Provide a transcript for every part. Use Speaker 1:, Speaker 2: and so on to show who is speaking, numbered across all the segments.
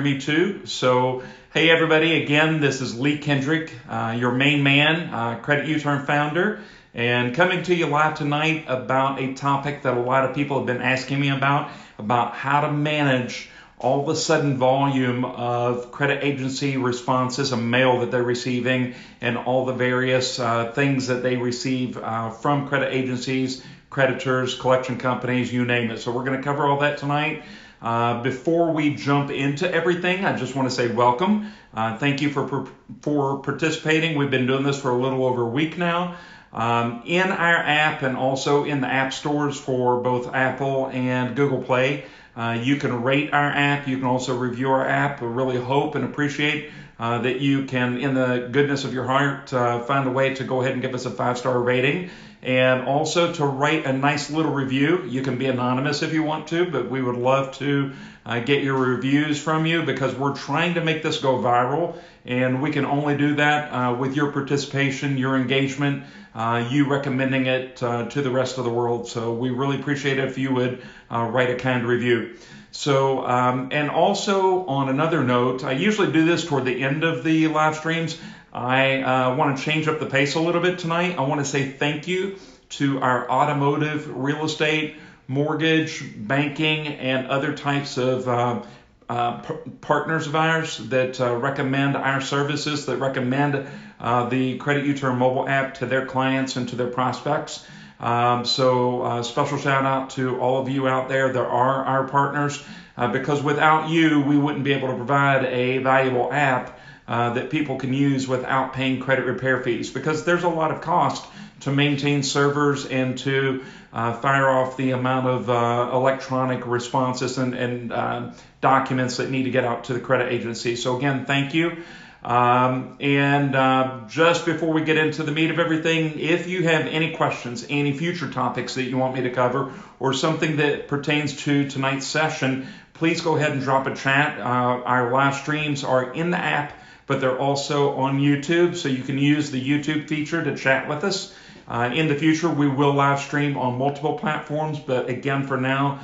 Speaker 1: Me too. So, hey everybody, again, this is Lee Kendrick, your main man, CreditUturn founder, and coming to you live tonight about a topic that a lot of people have been asking me about how to manage all the sudden volume of credit agency responses and mail that they're receiving and all the various things that they receive from credit agencies, creditors, collection companies, you name it. So we're going to cover all that tonight. Before we jump into everything, I just want to say welcome. Thank you for participating. We've been doing this for a little over a week now. In our app and also in the app stores for both Apple and Google Play, you can rate our app. You can also review our app. We really hope and appreciate that you can, in the goodness of your heart, find a way to go ahead and give us a 5-star rating. And also to write a nice little review. You can be anonymous if you want to, but we would love to get your reviews from you because we're trying to make this go viral, and we can only do that with your participation, your engagement, you recommending it to the rest of the world. So we really appreciate it if you would write a kind review. So, and also on another note, I usually do this toward the end of the live streams. I want to change up the pace a little bit tonight. I want to say thank you to our automotive, real estate, mortgage, banking, and other types of partners of ours that recommend our services, that recommend the CreditUturn mobile app to their clients and to their prospects. So special shout out to all of you out there that are our partners, because without you, we wouldn't be able to provide a valuable app that people can use without paying credit repair fees, because there's a lot of cost to maintain servers and to fire off the amount of electronic responses and documents that need to get out to the credit agency. So again, thank you. Just before we get into the meat of everything, if you have any questions, any future topics that you want me to cover, or something that pertains to tonight's session, please go ahead and drop a chat. Our live streams are in the app, but they're also on YouTube, so you can use the YouTube feature to chat with us. In the future, we will live stream on multiple platforms, but again, for now,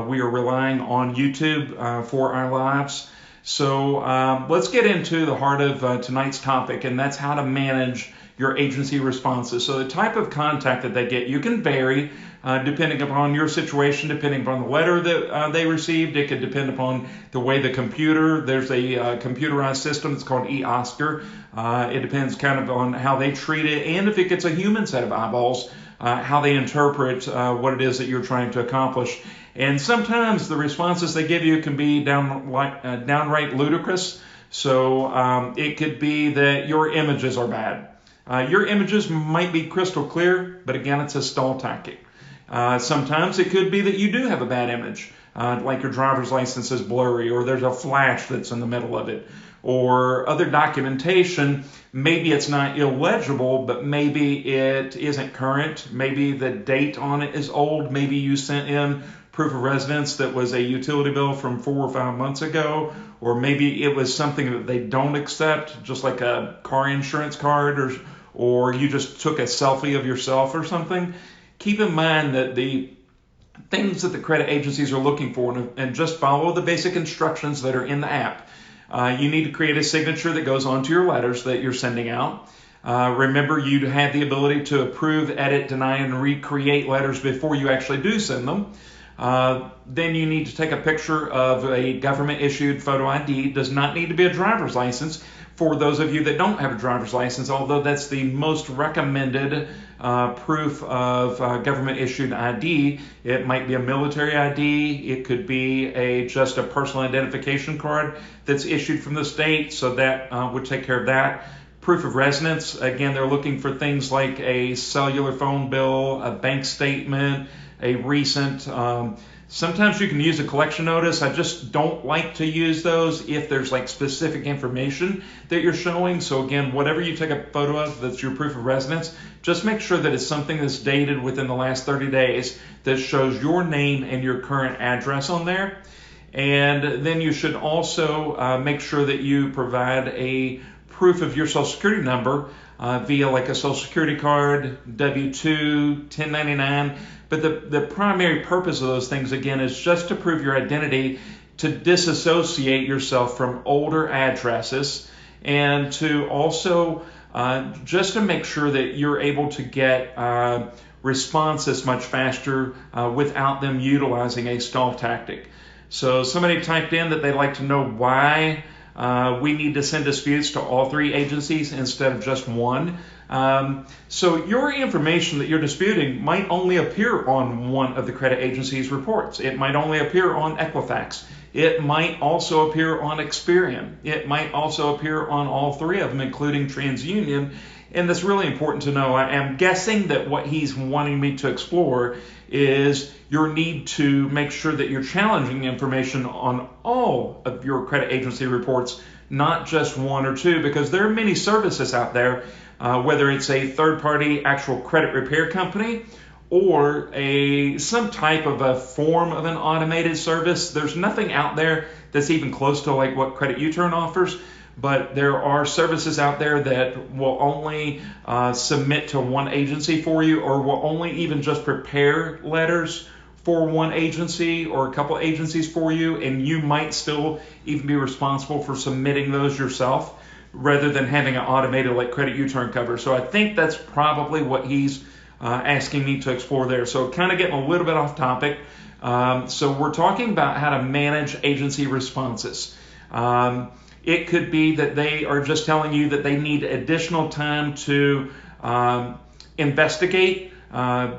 Speaker 1: we are relying on YouTube for our lives. So let's get into the heart of tonight's topic, and that's how to manage your agency responses. So the type of contact that they get, you can vary depending upon your situation, depending upon the letter that they received. It could depend upon the way the computer, there's a computerized system, it's called eOscar. It depends kind of on how they treat it, and if it gets a human set of eyeballs, how they interpret what it is that you're trying to accomplish. And sometimes the responses they give you can be downright ludicrous. So it could be that your images are bad. Your images might be crystal clear, but again, it's a stall tactic. Sometimes it could be that you do have a bad image, like your driver's license is blurry, or there's a flash that's in the middle of it, or other documentation. Maybe it's not illegible, but maybe it isn't current. Maybe the date on it is old. Maybe you sent in proof of residence that was a utility bill from 4 or 5 months ago, or maybe it was something that they don't accept, just like a car insurance card, or you just took a selfie of yourself or something. Keep in mind that the things that the credit agencies are looking for, and just follow the basic instructions that are in the app. You need to create a signature that goes onto your letters that you're sending out. Remember, you have the ability to approve, edit, deny, and recreate letters before you actually do send them. Then you need to take a picture of a government-issued photo ID. It does not need to be a driver's license for those of you that don't have a driver's license, although that's the most recommended proof of government-issued ID. It might be a military ID. It could be just a personal identification card that's issued from the state, so that would take care of that. Proof of residence, again, they're looking for things like a cellular phone bill, a bank statement, a recent, sometimes you can use a collection notice. I just don't like to use those if there's like specific information that you're showing. So again, whatever you take a photo of that's your proof of residence, just make sure that it's something that's dated within the last 30 days that shows your name and your current address on there. And then you should also make sure that you provide a proof of your Social Security number via like a Social Security card, W-2, 1099. But the primary purpose of those things, again, is just to prove your identity to disassociate yourself from older addresses, and to also just to make sure that you're able to get responses much faster without them utilizing a stall tactic. So somebody typed in that they'd like to know why we need to send disputes to all 3 agencies instead of just one. So your information that you're disputing might only appear on one of the credit agency's reports. It might only appear on Equifax. It might also appear on Experian. It might also appear on all 3 of them, including TransUnion. And that's really important to know. I am guessing that what he's wanting me to explore is your need to make sure that you're challenging information on all of your credit agency reports, not just 1 or 2, because there are many services out there, whether it's a third-party actual credit repair company or some type of a form of an automated service. There's nothing out there that's even close to like what CreditUturn offers. But there are services out there that will only submit to 1 agency for you, or will only even just prepare letters for 1 agency or a couple agencies for you, and you might still even be responsible for submitting those yourself rather than having an automated like CreditUturn cover. So I think that's probably what he's asking me to explore there. So kind of getting a little bit off topic. So we're talking about how to manage agency responses. It could be that they are just telling you that they need additional time to investigate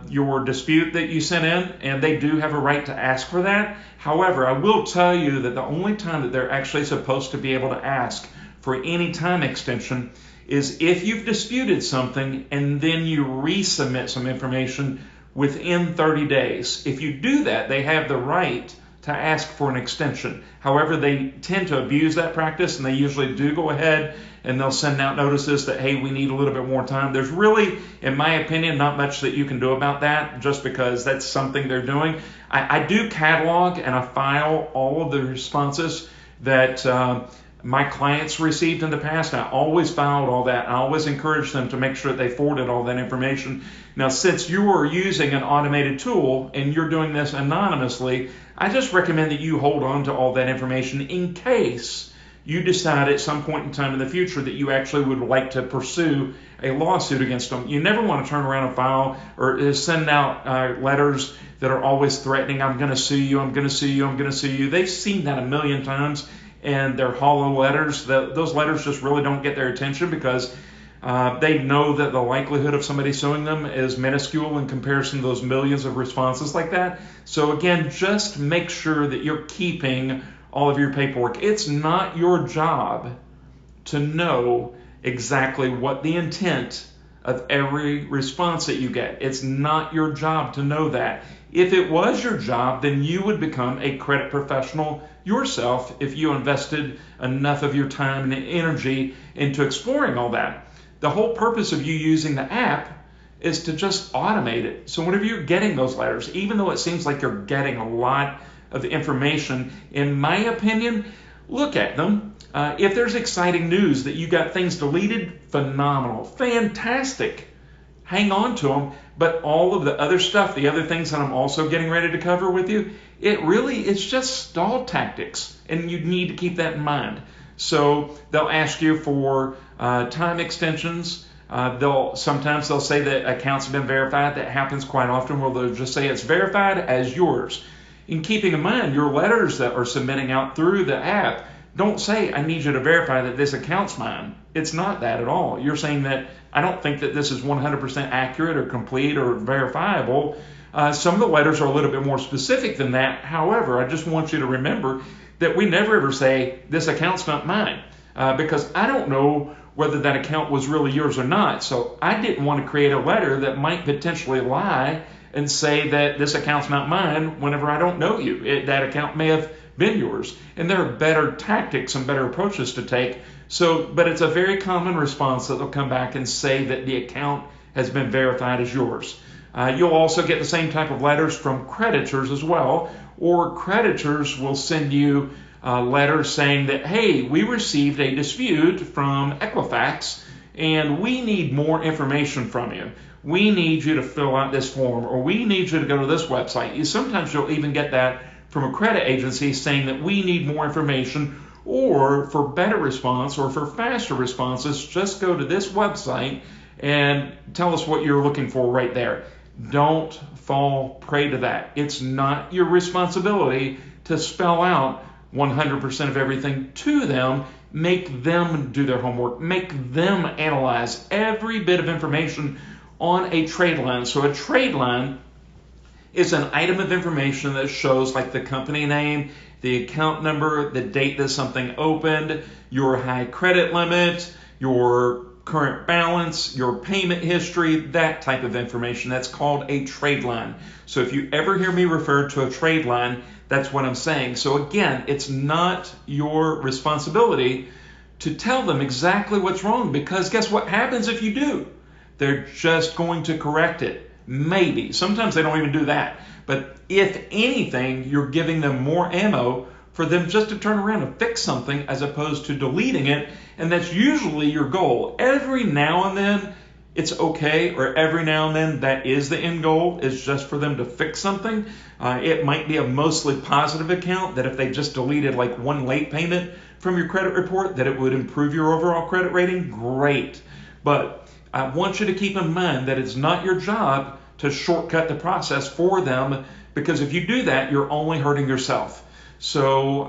Speaker 1: your dispute that you sent in, and they do have a right to ask for that. However, I will tell you that the only time that they're actually supposed to be able to ask for any time extension is if you've disputed something and then you resubmit some information within 30 days. If you do that, they have the right to ask for an extension. However, they tend to abuse that practice, and they usually do go ahead and they'll send out notices that, hey, we need a little bit more time. There's really, in my opinion, not much that you can do about that, just because that's something they're doing. I do catalog and I file all of the responses that my clients received in the past. I always filed all that. I always encourage them to make sure that they forwarded all that information. Now, since you are using an automated tool and you're doing this anonymously, I just recommend that you hold on to all that information in case you decide at some point in time in the future that you actually would like to pursue a lawsuit against them. You never want to turn around and file or send out letters that are always threatening, I'm going to sue you, I'm going to sue you, I'm going to sue you. They've seen that a million times, and they're hollow letters. Those letters just really don't get their attention because they know that the likelihood of somebody suing them is minuscule in comparison to those millions of responses like that. So again, just make sure that you're keeping all of your paperwork. It's not your job to know exactly what the intent of every response that you get. It's not your job to know that. If it was your job, then you would become a credit professional yourself if you invested enough of your time and energy into exploring all that. The whole purpose of you using the app is to just automate it. So whenever you're getting those letters, even though it seems like you're getting a lot of information, in my opinion, look at them. If there's exciting news that you got things deleted, phenomenal, fantastic. Hang on to them. But all of the other stuff, the other things that I'm also getting ready to cover with you, it's just stall tactics, and you need to keep that in mind. So they'll ask you for time extensions. Sometimes they'll say that accounts have been verified. That happens quite often, where they'll just say it's verified as yours. And keeping in mind, your letters that are submitting out through the app don't say, I need you to verify that this account's mine. It's not that at all. You're saying that I don't think that this is 100% accurate or complete or verifiable. Some of the letters are a little bit more specific than that. However, I just want you to remember that we never ever say this account's not mine, because I don't know whether that account was really yours or not. So I didn't want to create a letter that might potentially lie and say that this account's not mine whenever I don't know you. That account may have been yours. And there are better tactics and better approaches to take. But it's a very common response that they'll come back and say that the account has been verified as yours. You'll also get the same type of letters from creditors as well, or creditors will send you letters saying that, hey, we received a dispute from Equifax and we need more information from you. We need you to fill out this form, or we need you to go to this website. Sometimes you'll even get that from a credit agency saying that we need more information, or for better response or for faster responses, just go to this website and tell us what you're looking for right there. Don't fall prey to that. It's not your responsibility to spell out 100% of everything to them. Make them do their homework. Make them analyze every bit of information on a trade line. So a trade line is an item of information that shows like the company name, the account number, the date that something opened, your high credit limit, your current balance, your payment history, that type of information. That's called a trade line. So if you ever hear me refer to a trade line, that's what I'm saying. So again, it's not your responsibility to tell them exactly what's wrong, because guess what happens if you do? They're just going to correct it. Maybe. Sometimes they don't even do that. But if anything, you're giving them more ammo for them just to turn around and fix something as opposed to deleting it. And that's usually your goal. Every now and then it's okay, or every now and then that is the end goal, is just for them to fix something. It might be a mostly positive account that if they just deleted like one late payment from your credit report, that it would improve your overall credit rating. Great. But I want you to keep in mind that it's not your job to shortcut the process for them, because if you do that, you're only hurting yourself. So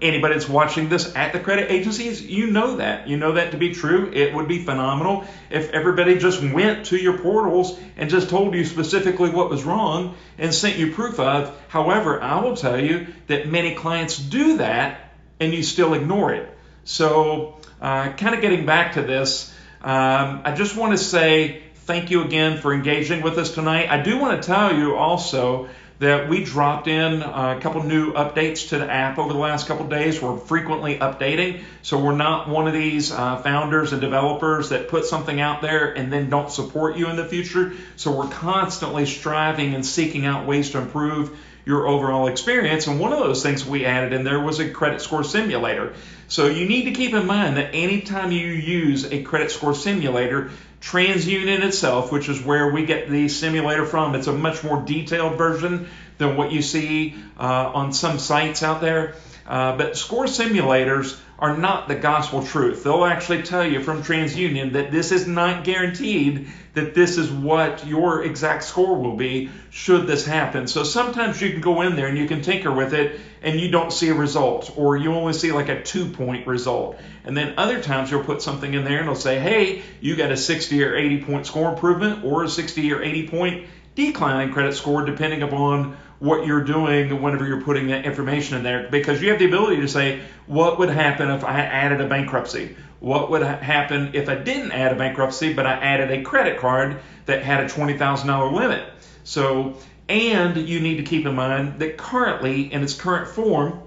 Speaker 1: anybody that's watching this at the credit agencies, you know that to be true. It would be phenomenal if everybody just went to your portals and just told you specifically what was wrong and sent you proof of. However, I will tell you that many clients do that and you still ignore it. So kind of getting back to this, I just want to say thank you again for engaging with us tonight. I do want to tell you also that we dropped in a couple new updates to the app over the last couple days. We're frequently updating, so we're not one of these founders and developers that put something out there and then don't support you in the future. So we're constantly striving and seeking out ways to improve your overall experience. And one of those things we added in there was a credit score simulator. So you need to keep in mind that anytime you use a credit score simulator, TransUnion itself, which is where we get the simulator from, it's a much more detailed version than what you see on some sites out there. But score simulators are not the gospel truth. They'll actually tell you from TransUnion that this is not guaranteed that this is what your exact score will be should this happen. So sometimes you can go in there and you can tinker with it and you don't see a result, or you only see like a 2-point result. And then other times you'll put something in there and it'll say, hey, you got a 60 or 80 point score improvement or a 60 or 80 point decline in credit score, depending upon what you're doing whenever you're putting that information in there, because you have the ability to say, what would happen if I added a bankruptcy? What would happen if I didn't add a bankruptcy, but I added a credit card that had a $20,000 limit? So, and you need to keep in mind that currently, in its current form,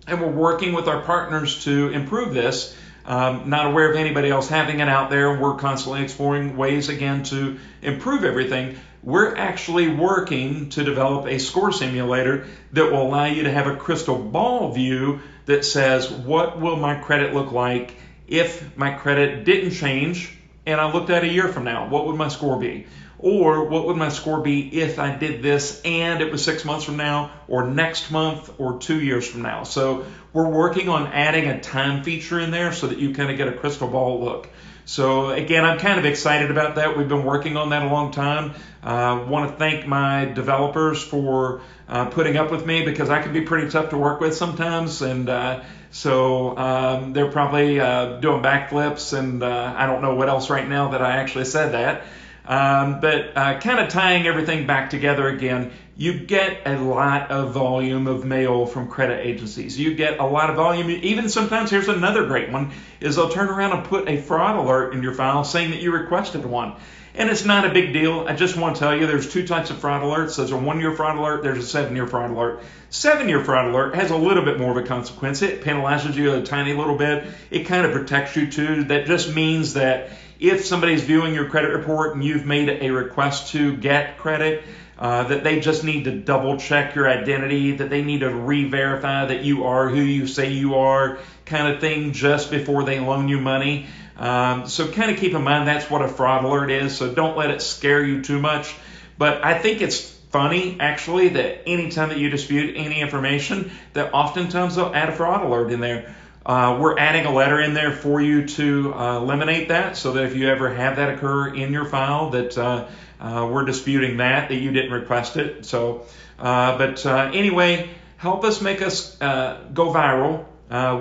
Speaker 1: and we're working with our partners to improve this, not aware of anybody else having it out there. We're constantly exploring ways, again, to improve everything. We're actually working to develop a score simulator that will allow you to have a crystal ball view that says, what will my credit look like if my credit didn't change and I looked at a year from now? What would my score be? Or what would my score be if I did this and it was 6 months from now, or next month, or 2 years from now? So we're working on adding a time feature in there so that you kind of get a crystal ball look. So again, I'm kind of excited about that. We've been working on that a long time. Want to thank my developers for putting up with me, because I can be pretty tough to work with sometimes. And so they're probably doing backflips, and I don't know what else right now that I actually said that. But kind of tying everything back together again, you get a lot of volume of mail from credit agencies. You get a lot of volume. Even sometimes, here's another great one, is they'll turn around and put a fraud alert in your file saying that you requested one. And it's not a big deal. I just want to tell you there's 2 types of fraud alerts. There's a 1-year fraud alert. There's a 7-year fraud alert. 7-year fraud alert has a little bit more of a consequence. It penalizes you a tiny little bit. It kind of protects you too. That just means that if somebody's viewing your credit report and you've made a request to get credit, that they just need to double check your identity, that they need to re-verify that you are who you say you are, kind of thing, just before they loan you money. So kind of keep in mind that's what a fraud alert is, so don't let it scare you too much. But I think it's funny, actually, that anytime that you dispute any information, that oftentimes they'll add a fraud alert in there. We're adding a letter in there for you to eliminate that, so that if you ever have that occur in your file, that we're disputing that you didn't request it. So, anyway, help us make us go viral.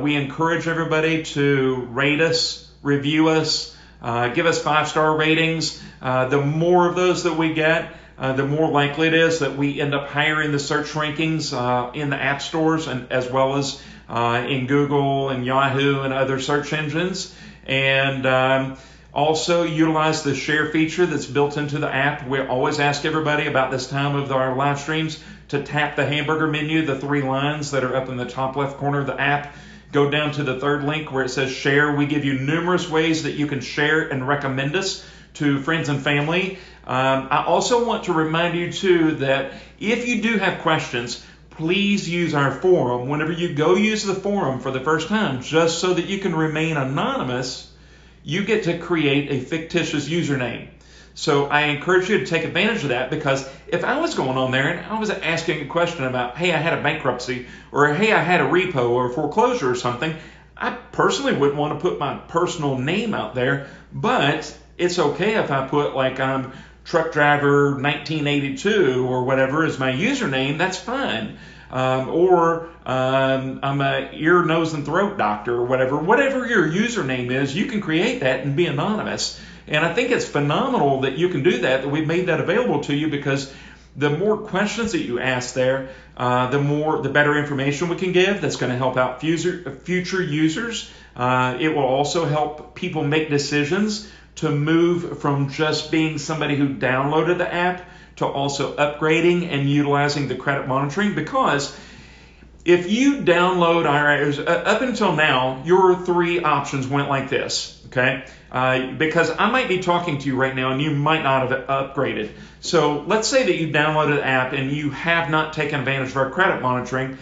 Speaker 1: We encourage everybody to rate us, review us, give us 5-star ratings. The more of those that we get, the more likely it is that we end up higher in the search rankings in the app stores, and as well as in Google and Yahoo and other search engines. And also utilize the share feature that's built into the app. We always ask everybody about this time of our live streams to tap the hamburger menu, the 3 lines that are up in the top left corner of the app. Go down to the 3rd link where it says share. We give you numerous ways that you can share and recommend us to friends and family. I also want to remind you too that if you do have questions, please use our forum. Whenever you go use the forum for the first time, just so that you can remain anonymous, you get to create a fictitious username. So I encourage you to take advantage of that, because if I was going on there and I was asking a question about, hey, I had a bankruptcy, or hey, I had a repo or foreclosure or something, I personally wouldn't want to put my personal name out there. But it's okay if I put like I'm truck driver 1982 or whatever is my username. That's fine. Or I'm a ear, nose, and throat doctor or whatever. Whatever your username is, you can create that and be anonymous. And I think it's phenomenal that you can do that we've made that available to you, because the more questions that you ask there, the better information we can give that's going to help out future users. It will also help people make decisions to move from just being somebody who downloaded the app to also upgrading and utilizing the credit monitoring. Because if you download up until now, your 3 options went like this, okay? Because I might be talking to you right now and you might not have upgraded. So let's say that you downloaded the app and you have not taken advantage of our credit monitoring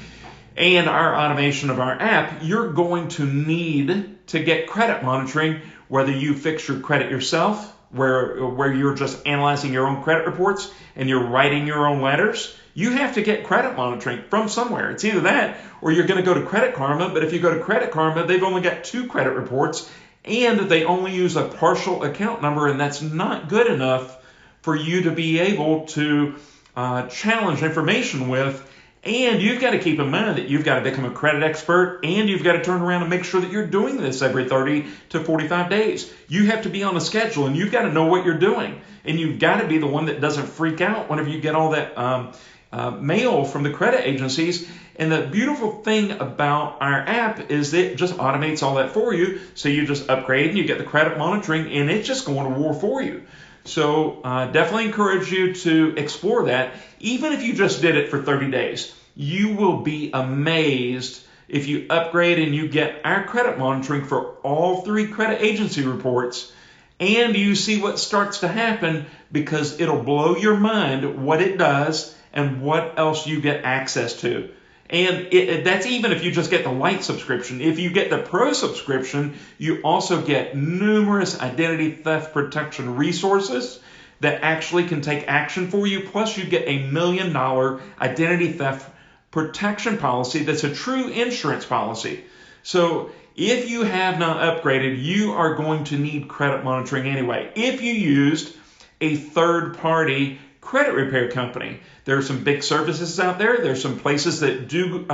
Speaker 1: and our automation of our app. You're going to need to get credit monitoring, whether you fix your credit yourself, where you're just analyzing your own credit reports and you're writing your own letters. You have to get credit monitoring from somewhere. It's either that or you're going to go to Credit Karma. But if you go to Credit Karma, they've only got 2 credit reports and they only use a partial account number, and that's not good enough for you to be able to challenge information with. And you've got to keep in mind that you've got to become a credit expert, and you've got to turn around and make sure that you're doing this every 30 to 45 days. You have to be on a schedule, and you've got to know what you're doing. And you've got to be the one that doesn't freak out whenever you get all that mail from the credit agencies. And the beautiful thing about our app is that it just automates all that for you. So you just upgrade and you get the credit monitoring, and it's just going to war for you. So definitely encourage you to explore that. Even if you just did it for 30 days, you will be amazed if you upgrade and you get our credit monitoring for all 3 credit agency reports, and you see what starts to happen, because it'll blow your mind what it does and what else you get access to. And that's even if you just get the light subscription. If you get the pro subscription, you also get numerous identity theft protection resources that actually can take action for you. Plus, you get a $1 million identity theft protection policy that's a true insurance policy. So if you have not upgraded, you are going to need credit monitoring anyway. If you used a third-party credit repair company, there are some big services out there. There's some places that do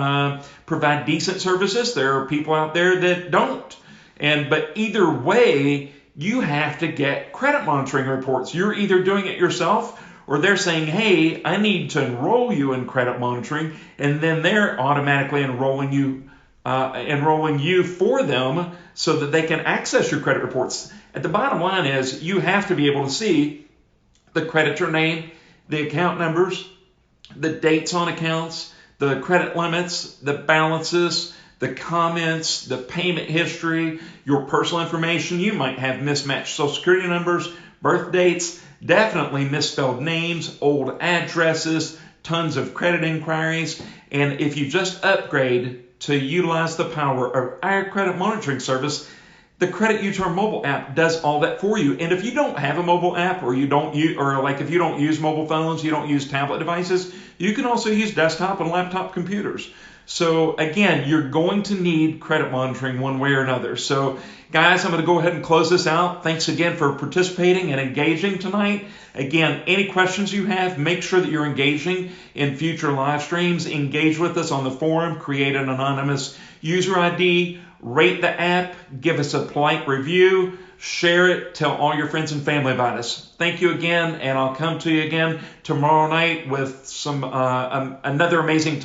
Speaker 1: provide decent services. There are people out there that don't. But either way, you have to get credit monitoring reports. You're either doing it yourself, or they're saying, hey, I need to enroll you in credit monitoring, and then they're automatically enrolling you for them so that they can access your credit reports. The bottom line is you have to be able to see the creditor name, the account numbers, the dates on accounts, the credit limits, the balances, the comments, the payment history, your personal information. You might have mismatched social security numbers, birth dates, definitely misspelled names, old addresses, tons of credit inquiries. And if you just upgrade to utilize the power of our credit monitoring service, The CreditUturn mobile app does all that for you. And if you don't have a mobile app, or you don't use, or like if you don't use mobile phones, you don't use tablet devices, you can also use desktop and laptop computers. So again, you're going to need credit monitoring one way or another. So guys, I'm going to go ahead and close this out. Thanks again for participating and engaging tonight. Again, any questions you have, make sure that you're engaging in future live streams. Engage with us on the forum, create an anonymous user ID, rate the app, give us a polite review, share it, tell all your friends and family about us. Thank you again, and I'll come to you again tomorrow night with some another amazing